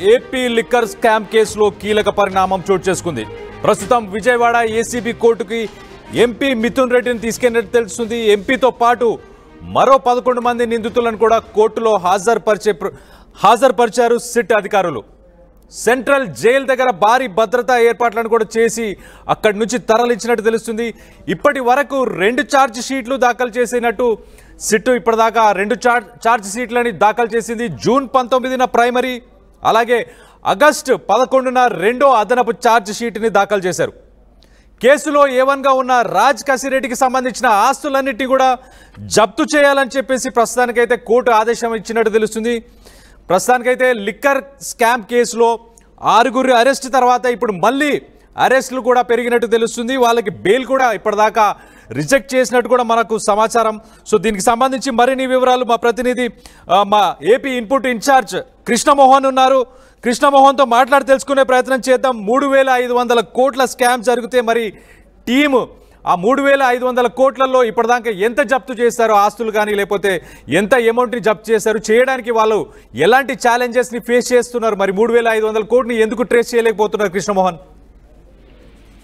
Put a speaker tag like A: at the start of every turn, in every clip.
A: AP liquor scam కేసులో కీలక పరిణామం చోటు చేసుకుంది. ప్రస్తుతం విజయవాడ ఏసీబీ కోర్టుకి ఎంపీ మిథున్ రెడ్డిని తీసుకెళ్లినట్టు తెలుస్తుంది. ఎంపీతో పాటు మరో 11 మంది నిందితులను కూడా కోర్టులో హాజరుపరిచారు సిట్ అధికారులు. సెంట్రల్ జైలు దగ్గర భారీ భద్రతా ఏర్పాట్లను కూడా చేసి అక్కడి నుంచి తరలించినట్టు తెలుస్తుంది. ఇప్పటి వరకు 2 ఛార్జ్ షీట్లు దాఖలు చేసినట్టు సిట్ ఇప్పటిదాకా 2 ఛార్జ్ షీట్లని దాఖలు చేసింది. జూన్ 19న ప్రైమరీ, అలాగే ఆగస్టు 11న రెండో అదనపు ఛార్జ్ షీట్ని దాఖలు చేశారు. కేసులో ఏవన్గా ఉన్న రాజ్ కసిరెడ్డికి సంబంధించిన ఆస్తులన్నిటి కూడా జప్తు చేయాలని చెప్పేసి ప్రస్తుతానికైతే కోర్టు ఆదేశం ఇచ్చినట్టు తెలుస్తుంది. ప్రస్తుతానికైతే లిక్కర్ స్కామ్ కేసులో 6 అరెస్ట్ తర్వాత ఇప్పుడు మళ్ళీ అరెస్టులు కూడా పెరిగినట్టు తెలుస్తుంది. వాళ్ళకి బెయిల్ కూడా ఇప్పటిదాకా రిజెక్ట్ చేసినట్టు కూడా మనకు సమాచారం. సో దీనికి సంబంధించి మరిన్ని వివరాలు మా ప్రతినిధి మా ఏపీ ఇన్పుట్ ఇన్ఛార్జ్ కృష్ణమోహన్ ఉన్నారు. కృష్ణమోహన్తో మాట్లాడి తెలుసుకునే ప్రయత్నం చేద్దాం. 3,500 కోట్ల స్కామ్ జరిగితే మరి టీము ఆ 3,500 కోట్లలో ఇప్పటిదాకా ఎంత జప్తు చేశారు, ఆస్తులు కానీ లేకపోతే ఎంత అమౌంట్ని జప్తు చేశారు, చేయడానికి వాళ్ళు ఎలాంటి ఛాలెంజెస్ని ఫేస్ చేస్తున్నారు, మరి 3,500 కోట్ని ఎందుకు ట్రేస్ చేయలేకపోతున్నారు కృష్ణమోహన్?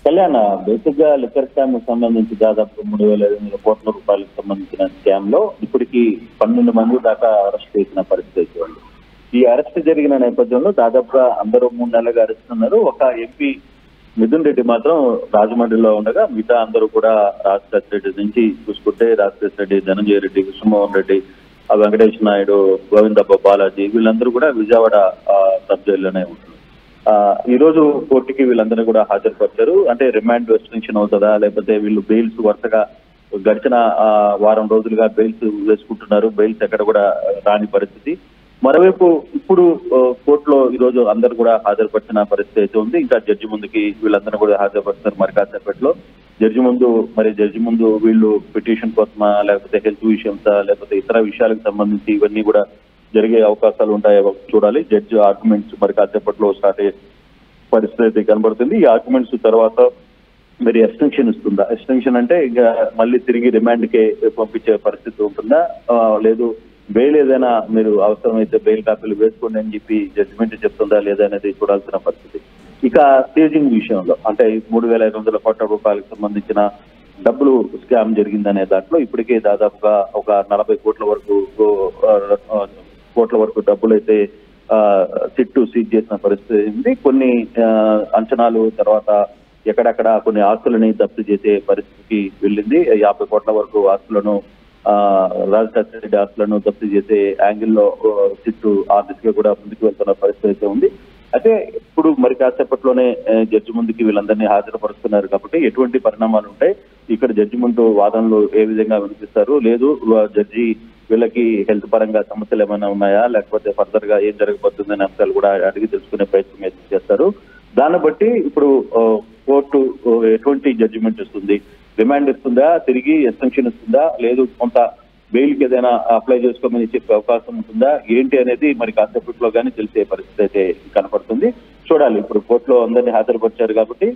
B: కళ్యాణ్, బేసిక్ గా లిక్కర్ స్కామ్ సంబంధించి దాదాపు 3,500 కోట్ల రూపాయలకు సంబంధించిన స్కామ్ లో ఇప్పటికి 12 మంది దాకా అరెస్ట్ చేసిన పరిస్థితి ఉంది. ఈ అరెస్ట్ జరిగిన నేపథ్యంలో దాదాపుగా అందరూ 3 నెలలుగా అరెస్ట్ ఉన్నారు. ఒక ఎంపీ మిథున్ రెడ్డి మాత్రం రాజమండ్రిలో ఉండగా మిగతా అందరూ కూడా రాజశేఖర రెడ్డి నుంచి చూసుకుంటే రాజశేఖర రెడ్డి, ధనంజయ రెడ్డి, కృష్ణమోహన్ రెడ్డి, వెంకటేష్ నాయుడు, గోవిందప్ప బాలాజీ వీళ్ళందరూ కూడా విజయవాడ సబ్ జైల్లోనే ఉంటున్నారు. ఈ రోజు కోర్టుకి వీళ్ళందరూ కూడా హాజరుపరిచారు. అంటే రిమాండ్ ఎక్స్టెన్షన్ అవుతుందా, లేకపోతే వీళ్ళు బెయిల్స్ వరుసగా గడిచిన వారం రోజులుగా బెయిల్స్ వేసుకుంటున్నారు, బెయిల్స్ ఎక్కడ కూడా రాని పరిస్థితి. మరోవైపు ఇప్పుడు కోర్టులో ఈ రోజు అందరూ కూడా హాజరుపరిచిన పరిస్థితి అయితే ఉంది. ఇంకా జడ్జి ముందుకి వీళ్ళందరూ కూడా హాజరుపరుస్తున్నారు. మరి కాసేపట్లో జడ్జి ముందు వీళ్ళు పిటిషన్ కోసమా, లేకపోతే హెల్త్ విషయంసా, లేకపోతే ఇతర విషయాలకు సంబంధించి ఇవన్నీ కూడా జరిగే అవకాశాలు ఉంటాయో చూడాలి. జడ్జి ఆర్గ్యుమెంట్స్ మరి కాసేపట్లో స్టార్ట్ అయ్యే పరిస్థితి కనబడుతుంది. ఈ ఆర్గ్యుమెంట్స్ తర్వాత మరి ఎక్స్టెన్షన్ ఇస్తుందా, ఎక్స్టెన్షన్ అంటే ఇంకా మళ్ళీ తిరిగి రిమాండ్ కే పంపించే పరిస్థితి ఉంటుందా, లేదు బెయిల్ ఏదైనా మీరు అవసరమైతే బెయిల్ కాపీలు వేసుకోండి అని చెప్పి జడ్జిమెంట్ చెప్తుందా లేదా అనేది చూడాల్సిన పరిస్థితి. ఇక స్టేజింగ్ విషయంలో అంటే 3,500 కోట్ల రూపాయలకు సంబంధించిన డబ్బులు స్కామ్ జరిగిందనే దాంట్లో ఇప్పటికే దాదాపుగా ఒక 40 కోట్ల వరకు డబ్బులు అయితే సిట్టు సీజ్ చేసిన పరిస్థితి ఉంది. కొన్ని అంచనాలు తర్వాత ఎక్కడెక్కడ కొన్ని ఆస్తులని జప్తు చేసే పరిస్థితికి వెళ్ళింది. 50 కోట్ల వరకు ఆస్తులను రాజశేఖర రెడ్డి ఆస్తులను జప్తు చేసే యాంగిల్లో సిట్టు ఆ దిశగా కూడా ముందుకు వెళ్తున్న పరిస్థితి అయితే ఉంది. అయితే ఇప్పుడు మరి కాసేపట్లోనే జడ్జి ముందుకి వీళ్ళందరినీ హాజరుపరుస్తున్నారు కాబట్టి ఎటువంటి పరిణామాలు ఉంటాయి, ఇక్కడ జడ్జి ముందు వాదనలు ఏ విధంగా వినిపిస్తారు, లేదు జడ్జి వీళ్ళకి హెల్త్ పరంగా సమస్యలు ఏమైనా ఉన్నాయా, లేకపోతే ఫర్దర్ గా ఏం జరగబోతుందనే అంశాలు కూడా అడిగి తెలుసుకునే ప్రయత్నం చేస్తారు. దాన్ని బట్టి ఇప్పుడు కోర్టు ఎటువంటి జడ్జిమెంట్ ఇస్తుంది, రిమాండ్ ఇస్తుందా, తిరిగి ఎక్స్టెన్షన్ ఇస్తుందా, లేదు కొంత బెయిల్ కి ఏదైనా అప్లై చేసుకోమని చెప్పే అవకాశం ఉంటుందా ఏంటి అనేది మరి కాసేపట్లో కానీ తెలిసే పరిస్థితి అయితే కనపడుతుంది. చూడాలి. ఇప్పుడు కోర్టులో అందరినీ హాజరుపరిచారు కాబట్టి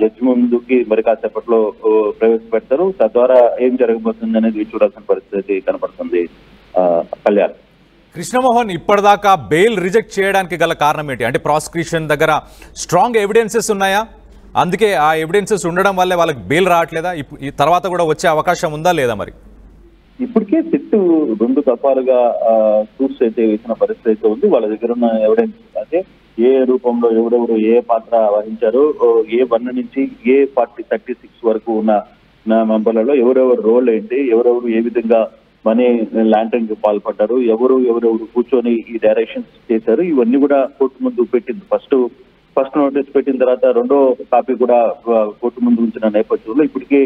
B: జడ్జి ముందుకి మరి కాసేపట్లో ప్రవేశపెడతారు. తద్వారా ఏం జరగబోతుంది అనేది చూడాల్సిన పరిస్థితి కనపడుతుంది. కళ్యాణ్,
A: కృష్ణమోహన్, ఇప్పటిదాకా బెయిల్ రిజెక్ట్ చేయడానికి గల కారణం ఏంటి? అంటే ప్రాసిక్యూషన్ దగ్గర స్ట్రాంగ్ ఎవిడెన్సెస్ ఉన్నాయా, అందుకే ఆ ఎవిడెన్సెస్ ఉండడం వల్లే వాళ్ళకి బెయిల్ రావట్లేదా? ఈ తర్వాత కూడా వచ్చే అవకాశం ఉందా లేదా? మరి
B: ఇప్పటికే సిట్టు 2 దఫాలుగా ప్రూఫ్స్ అయితే వేసిన పరిస్థితి అయితే ఉంది. వాళ్ళ దగ్గర ఉన్న ఎవిడెన్స్ అంటే ఏ రూపంలో ఎవరెవరు ఏ పాత్ర వహించారు, A1 నుంచి A36 వరకు ఉన్న మెంబర్లలో ఎవరెవరు రోల్ ఏంటి, ఎవరెవరు ఏ విధంగా మనీ లాండరింగ్ కి పాల్పడ్డారు, ఎవరెవరు కూర్చొని ఈ డైరెక్షన్స్ చేశారు, ఇవన్నీ కూడా కోర్టు ముందు పెట్టింది. ఫస్ట్ నోటీస్ పెట్టిన తర్వాత రెండో కాపీ కూడా కోర్టు ముందు ఉంచిన నేపథ్యంలో ఇప్పటికే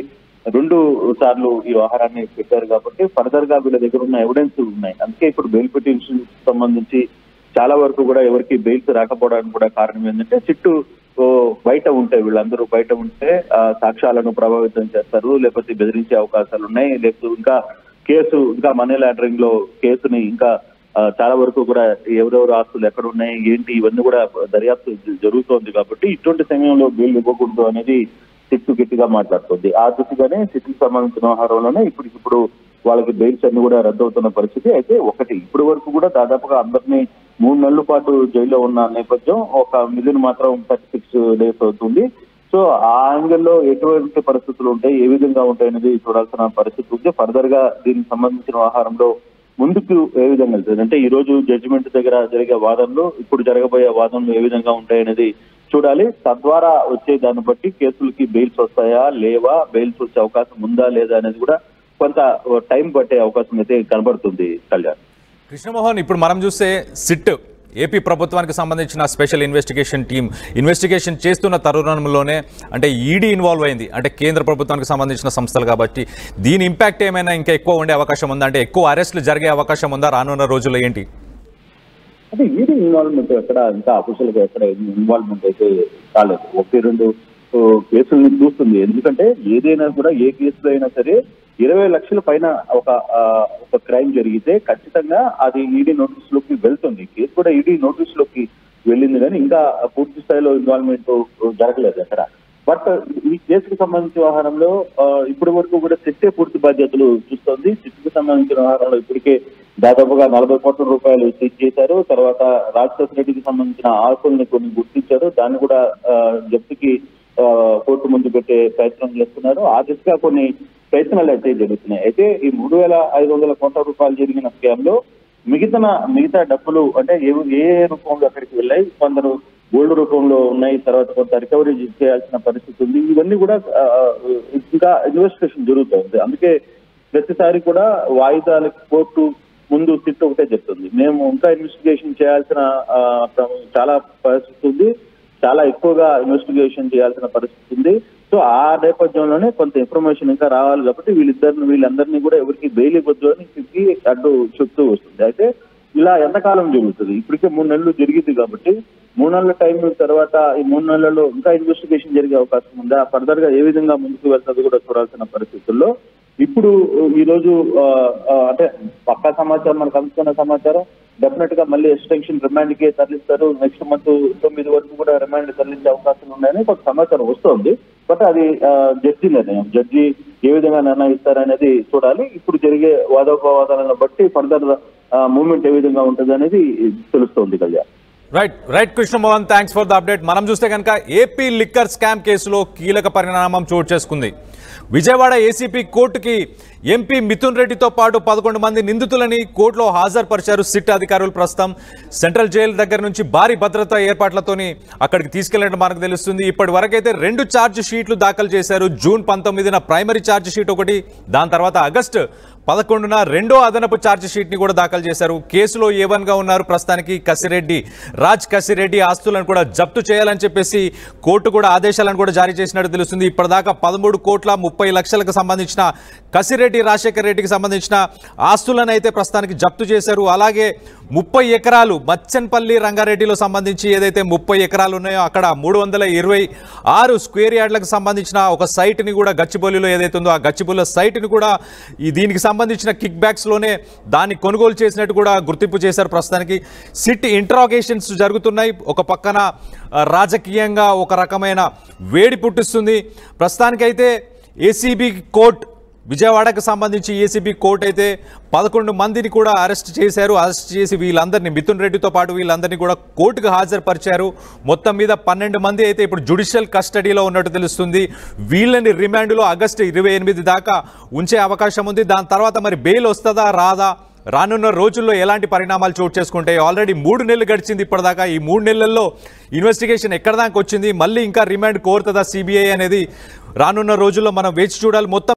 B: 2 సార్లు ఈ వ్యవహారాన్ని పెట్టారు కాబట్టి ఫర్దర్ గా వీళ్ళ దగ్గర ఉన్న ఎవిడెన్స్ ఉన్నాయి. అందుకే ఇప్పుడు బెయిల్ పిటిషన్ సంబంధించి చాలా వరకు కూడా ఎవరికి బెయిల్స్ రాకపోవడానికి కూడా కారణం ఏంటంటే సిట్టు బయట ఉంటాయి, వీళ్ళందరూ బయట ఉంటే సాక్ష్యాలను ప్రభావితం చేస్తారు, లేకపోతే బెదిరించే అవకాశాలు ఉన్నాయి, లేకపోతే ఇంకా మనీ లాండరింగ్ లో కేసుని ఇంకా చాలా వరకు కూడా ఎవరెవరు ఆస్తులు ఎక్కడ ఉన్నాయి ఏంటి ఇవన్నీ కూడా దర్యాప్తు జరుగుతోంది. కాబట్టి ఇటువంటి సమయంలో బెయిల్ ఇవ్వకూడదు అనేది సిట్టు గట్టిగా మాట్లాడుతుంది. ఆ దిశగానే సిట్టుకు సంబంధించిన వ్యవహారంలోనే ఇప్పుడు వాళ్ళకి బెయిల్స్ అన్ని కూడా రద్దు అవుతున్న పరిస్థితి. అయితే ఒకటి ఇప్పటి వరకు కూడా దాదాపుగా అందరినీ 3 నెలల పాటు జైల్లో ఉన్న నేపథ్యం, ఒక మిథున్ మాత్రం 36 days అవుతుంది. సో ఆ యాంగిల్లో ఎటువంటి పరిస్థితులు ఉంటాయి, ఏ విధంగా ఉంటాయి అనేది చూడాల్సిన పరిస్థితి ఉంది. ఫర్దర్ గా దీనికి సంబంధించిన వ్యవహారంలో ముందుకు ఏ విధంగా వెళ్తుంది అంటే ఈ రోజు జడ్జిమెంట్ దగ్గర జరిగే వాదనలు, ఇప్పుడు జరగబోయే వాదనలు ఏ విధంగా ఉంటాయనేది చూడాలి. తద్వారా వచ్చే దాన్ని బట్టి కేసులకి బెయిల్స్ వస్తాయా లేవా, బెయిల్స్ వచ్చే అవకాశం ఉందా లేదా అనేది కూడా కొంత టైం పట్టే అవకాశం అయితే కనబడుతుంది. కళ్యాణ్,
A: కృష్ణమోహన్, ఇప్పుడు మనం చూస్తే సిట్ ఏపీ ప్రభుత్వానికి సంబంధించిన స్పెషల్ ఇన్వెస్టిగేషన్ టీం ఇన్వెస్టిగేషన్ చేస్తున్న తరుణంలోనే అంటే ఈడీ ఇన్వాల్వ్ అయింది, అంటే కేంద్ర ప్రభుత్వానికి సంబంధించిన సంస్థలు కాబట్టి దీని ఇంపాక్ట్ ఏమైనా ఇంకా ఎక్కువ ఉండే అవకాశం ఉందా, అంటే ఎక్కువ అరెస్టులు జరిగే అవకాశం ఉందా రానున్న రోజుల్లో ఏంటి?
B: అంటే ఈడీ ఇన్వాల్వ్మెంట్ ఎక్కడ ఇంకా అఫీషియల్ గా ఎక్కడ ఇన్వాల్వ్మెంట్ అయితే కాలేదు. 1-2 కేసుల్ని చూస్తుంది. ఎందుకంటే ఏదైనా కూడా ఏ కేసులో అయినా సరే 20 లక్షల పైన ఒక క్రైమ్ జరిగితే ఖచ్చితంగా అది ఈడీ నోటీస్ లోకి వెళ్తుంది. కేసు కూడా ఈడీ నోటీస్ లోకి వెళ్ళింది కానీ ఇంకా పూర్తి స్థాయిలో ఇన్వాల్వ్మెంట్ జరగలేదు అక్కడ. బట్ ఈ కేసుకు సంబంధించిన వ్యవహారంలో ఇప్పటి వరకు కూడా సిట్టే పూర్తి బాధ్యతలు చూస్తోంది. సిట్కు సంబంధించిన వ్యవహారంలో ఇప్పటికే దాదాపుగా 40 కోట్ల రూపాయలు సీజ్ చేశారు. తర్వాత రాజశేఖర రెడ్డికి సంబంధించిన ఆస్తుల్ని కొన్ని గుర్తించారు. దాన్ని కూడా జప్తుకి కోర్టు ముందు పెట్టే ప్రయత్నం చేస్తున్నారు. ఆ దిశగా కొన్ని ప్రయత్నాలు అయితే జరుగుతున్నాయి. అయితే ఈ 3,500 కోట్ల రూపాయలు జరిగిన స్కామ్ లో మిగతా డబ్బులు అంటే ఏ రూపంలో అక్కడికి వెళ్ళాయి, కొందరు గోల్డ్ రూపంలో ఉన్నాయి, తర్వాత కొంత రికవరీ చేయాల్సిన పరిస్థితి ఉంది. ఇవన్నీ కూడా ఇంకా ఇన్వెస్టిగేషన్ జరుగుతుంది. అందుకే ప్రతిసారి కూడా వాయిదాలకి కోర్టు ముందు సిట్ ఒకటే చెప్తుంది, మేము ఇంకా ఇన్వెస్టిగేషన్ చేయాల్సిన చాలా పరిస్థితి ఉంది, చాలా ఎక్కువగా ఇన్వెస్టిగేషన్ చేయాల్సిన పరిస్థితి ఉంది. సో ఆ నేపథ్యంలోనే కొంత ఇన్ఫర్మేషన్ ఇంకా రావాలి కాబట్టి వీళ్ళందరినీ కూడా ఎవరికి బెయిల్ ఇవ్వద్దు అని చెప్పి అడ్డు చెప్తూ వస్తుంది. అయితే ఇలా ఎంతకాలం జరుగుతుంది? ఇప్పటికే 3 నెలలు జరిగింది కాబట్టి 3 నెలల టైం తర్వాత ఈ 3 నెలల్లో ఇంకా ఇన్వెస్టిగేషన్ జరిగే అవకాశం ఉందా, ఫర్దర్ గా ఏ విధంగా ముందుకు వెళ్తుంది కూడా చూడాల్సిన పరిస్థితుల్లో ఇప్పుడు ఈ రోజు అంటే పక్కా సమాచారం, మనకు అందుతున్న సమాచారం డెఫినెట్ గా మళ్ళీ ఎక్స్టెన్షన్ రిమాండ్ కి తరలిస్తారు. నెక్స్ట్ మంత్ 9 వరకు కూడా రిమాండ్ తరలించే అవకాశాలు ఉన్నాయని కొంత సమాచారం వస్తోంది. బట్ అది జడ్జి నిర్ణయం, జడ్జి ఏ విధంగా నిర్ణయిస్తారనేది చూడాలి. ఇప్పుడు జరిగే వాదోపవాదాలను బట్టి ఫర్దర్ మూవ్మెంట్ ఏ విధంగా ఉంటుంది అనేది తెలుస్తోంది. Kalyan,
A: right Krishnamohan, thanks for the update. మనం చూస్తే కనుక ఏపీ లిక్కర్ స్కామ్ కేసులో కీలక పరిణామం చోటు చేసుకుంది. విజయవాడ ఏసీపీ కోర్టుకి ఎంపీ మిథున్ రెడ్డితో పాటు 11 మంది నిందితులని కోర్టులో హాజరుపరిచారు సిట్ అధికారులు. ప్రస్తుతం సెంట్రల్ జైలు దగ్గర నుంచి భారీ భద్రతా ఏర్పాట్లతోని అక్కడికి తీసుకెళ్లినట్టు మనకు తెలుస్తుంది. ఇప్పటి వరకైతే 2 ఛార్జ్ షీట్లు దాఖలు చేశారు. జూన్ 19న ప్రైమరీ ఛార్జ్ షీట్ ఒకటి, దాని తర్వాత ఆగస్టు 11న రెండో అదనపు ఛార్జ్ షీట్ ని కూడా దాఖలు చేశారు. కేసులో A1గా ఉన్నారు ప్రస్తుతానికి రాజ్ కసిరెడ్డి. ఆస్తులను కూడా జప్తు చేయాలని చెప్పేసి కోర్టు కూడా ఆదేశాలను కూడా జారీ చేసినట్టు తెలుస్తుంది. ఇప్పటిదాకా 13,30,00,000కు సంబంధించిన కసిరెడ్డి రాజశేఖర రెడ్డికి సంబంధించిన ఆస్తులను అయితే ప్రస్తుతానికి జప్తు చేశారు. అలాగే 30 ఎకరాలు మచ్చన్పల్లి రంగారెడ్డిలో సంబంధించి ఏదైతే 30 ఎకరాలు ఉన్నాయో అక్కడ 326 స్క్వేర్ యార్డ్లకు సంబంధించిన ఒక సైట్ ని కూడా గచ్చిబౌలిలో ఏదైతే ఉందో ఆ గచ్చిబౌలి సైట్ ని కూడా దీనికి సంబంధించిన కిక్ బ్యాక్స్ లోనే దాన్ని కొనుగోలు చేసినట్టు కూడా గుర్తింపు చేశారు. ప్రస్తుతానికి సిట్ ఇంటరాగేషన్స్ జరుగుతున్నాయి. ఒక పక్కన రాజకీయంగా ఒక రకమైన వేడి పుట్టిస్తుంది. ప్రస్తుతానికైతే ఏసీబీ కోర్టు, విజయవాడకు సంబంధించి ఏసీబీ కోర్టు అయితే 11 మందిని కూడా అరెస్ట్ చేశారు. అరెస్ట్ చేసి వీళ్ళందరినీ మిథున్ రెడ్డితో పాటు వీళ్ళందరినీ కూడా కోర్టుకు హాజరుపరిచారు. మొత్తం మీద 12 మంది అయితే ఇప్పుడు జ్యుడిషియల్ కస్టడీలో ఉన్నట్టు తెలుస్తుంది. వీళ్ళని రిమాండ్లో ఆగస్టు 28 దాకా ఉంచే అవకాశం ఉంది. దాని తర్వాత మరి బెయిల్ వస్తుందా రాదా, రానున్న రోజుల్లో ఎలాంటి పరిణామాలు చోటు చేసుకుంటాయి? ఆల్రెడీ 3 నెలలు గడిచింది ఇప్పటిదాకా. ఈ 3 నెలల్లో ఇన్వెస్టిగేషన్ ఎక్కడ దాకా వచ్చింది, మళ్ళీ ఇంకా రిమాండ్ కోరుతుందా సిబిఐ అనేది రానున్న రోజుల్లో మనం వేచి చూడాలి. మొత్తం